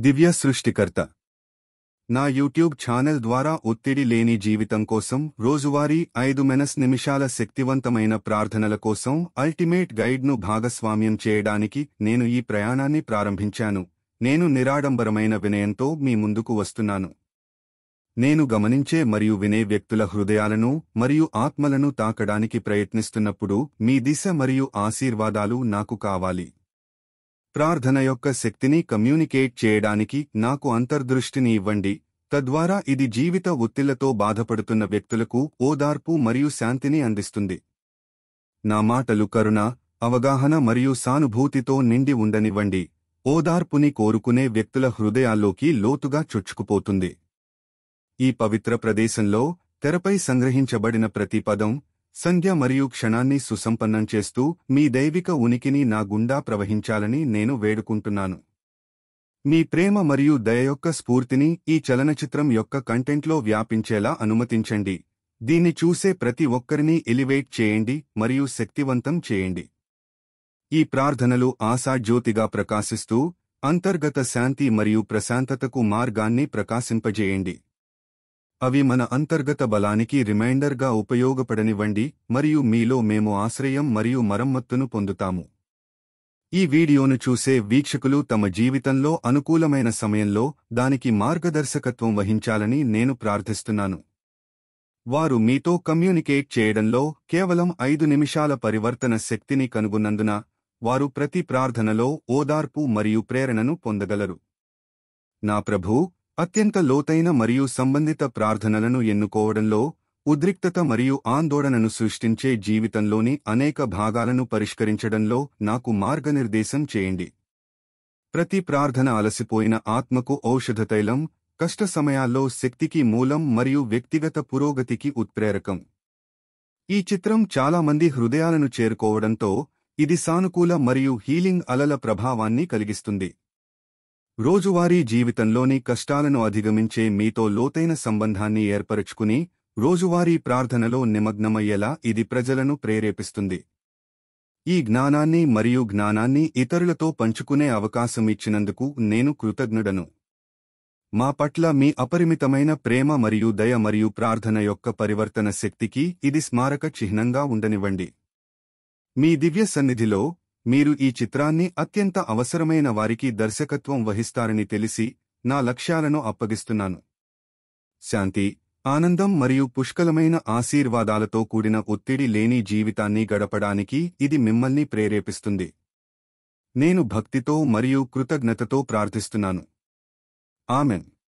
దివ్య సృష్టికర్త నా YouTube channel ద్వారా ఒత్తిడి లేని జీవితం కోసం రోజువారీ 5 నిమిషాల శక్తివంతమైన ప్రార్థనల కోసం అల్టిమేట్ గైడ్ను భాగస్వామ్యం చేయడానికి నేను ఈ ప్రయాణాన్ని ప్రారంభించాను. నేను నిరాడంబరమైన వినయంతో మీ ముందుకు వస్తున్నాను. నేను గమనించే మరియు వినే వ్యక్తుల హృదయాలను మరియు ఆత్మలను తాకడానికి ప్రయత్నిస్తున్నప్పుడు మీ దిశ మరియు ఆశీర్వాదాలు నాకు కావాలి. ప్రార్థన యొక్క శక్తిని కమ్యూనికేట్ చేయడానికి నాకు అంతర్దృష్టిని ఇవ్వండి, తద్వారా ఇది జీవిత ఒత్తిళ్లతో బాధపడుతున్న వ్యక్తులకు ఓదార్పు మరియు శాంతిని అందిస్తుంది. నా మాటలు కరుణ, అవగాహన మరియు సానుభూతితో నిండి ఉండనివ్వండి. ఓదార్పుని కోరుకునే వ్యక్తుల హృదయాల్లోకి లోతుగా చొచ్చుకుపోతుంది. ఈ పవిత్ర ప్రదేశంలో తెరపై సంగ్రహించబడిన ప్రతి పదం, సంజ్ఞ మరియు క్షణాన్ని సుసంపన్నం చేస్తూ మీ దైవిక ఉనికిని నా గుండా ప్రవహించాలని నేను వేడుకుంటున్నాను. మీ ప్రేమ మరియు దయ యొక్క స్ఫూర్తిని ఈ చలనచిత్రం యొక్క కంటెంట్లో వ్యాపించేలా అనుమతించండి. దీన్ని చూసే ప్రతి ఒక్కరిని ఎలివేట్ చేయండి మరియు శక్తివంతం చేయండి. ఈ ప్రార్థనలు ఆశాజ్యోతిగా ప్రకాశిస్తూ అంతర్గత శాంతి మరియు ప్రశాంతతకు మార్గాన్ని ప్రకాశింపజేయండి. అవి మన అంతర్గత బలానికి రిమైండర్గా ఉపయోగపడనివ్వండి మరియు మీలో మేము ఆశ్రయం మరియు మరమ్మత్తును పొందుతాము. ఈ వీడియోను చూసే వీక్షకులు తమ జీవితంలో అనుకూలమైన సమయంలో దానికి మార్గదర్శకత్వం వహించాలని నేను ప్రార్థిస్తున్నాను. వారు మీతో కమ్యూనికేట్ చేయడంలో కేవలం 5 నిమిషాల పరివర్తన శక్తిని కనుగొన్నందున వారు ప్రతి ప్రార్థనలో ఓదార్పు మరియు ప్రేరణను పొందగలరు. నా ప్రభూ, అత్యంత లోతైన మరియు సంబంధిత ప్రార్థనలను ఎన్నుకోవడంలో ఉద్రిక్తత మరియు ఆందోళనను సృష్టించే జీవితంలోని అనేక భాగాలను పరిష్కరించడంలో నాకు మార్గనిర్దేశం చేయండి. ప్రతి ప్రార్థన అలసిపోయిన ఆత్మకు ఔషధతైలం, కష్ట సమయాల్లో శక్తికి మూలం మరియు వ్యక్తిగత పురోగతికి ఉత్ప్రేరకం. ఈ చిత్రం చాలా మంది హృదయాలను చేరుకోవడంతో ఇది సానుకూల మరియు హీలింగ్ అలల ప్రభావాన్ని కలిగిస్తుంది. రోజువారీ జీవితంలోని కష్టాలను అధిగమించే మీతో లోతైన సంబంధాన్ని ఏర్పరచుకుని రోజువారీ ప్రార్థనలో నిమగ్నమయ్యేలా ఇది ప్రజలను ప్రేరేపిస్తుంది. ఈ జ్ఞానాన్ని ఇతరులతో పంచుకునే అవకాశం ఇచ్చినందుకు నేను కృతజ్ఞుడను. మా పట్ల మీ అపరిమితమైన ప్రేమ మరియు దయ మరియు ప్రార్థన యొక్క పరివర్తన శక్తికి ఇది స్మారక చిహ్నంగా ఉండనివ్వండి. మీ దివ్య సన్నిధిలో మీరు ఈ చిత్రాన్ని అత్యంత అవసరమైన వారికి దర్శకత్వం వహిస్తారని తెలిసి నా లక్ష్యాలను అప్పగిస్తున్నాను. శాంతి, ఆనందం మరియు పుష్కలమైన ఆశీర్వాదాలతో కూడిన ఒత్తిడి లేని జీవితాన్ని గడపడానికి ఇది మిమ్మల్ని ప్రేరేపిస్తుంది. నేను భక్తితో మరియు కృతజ్ఞతతో ప్రార్థిస్తున్నాను. ఆమెన్.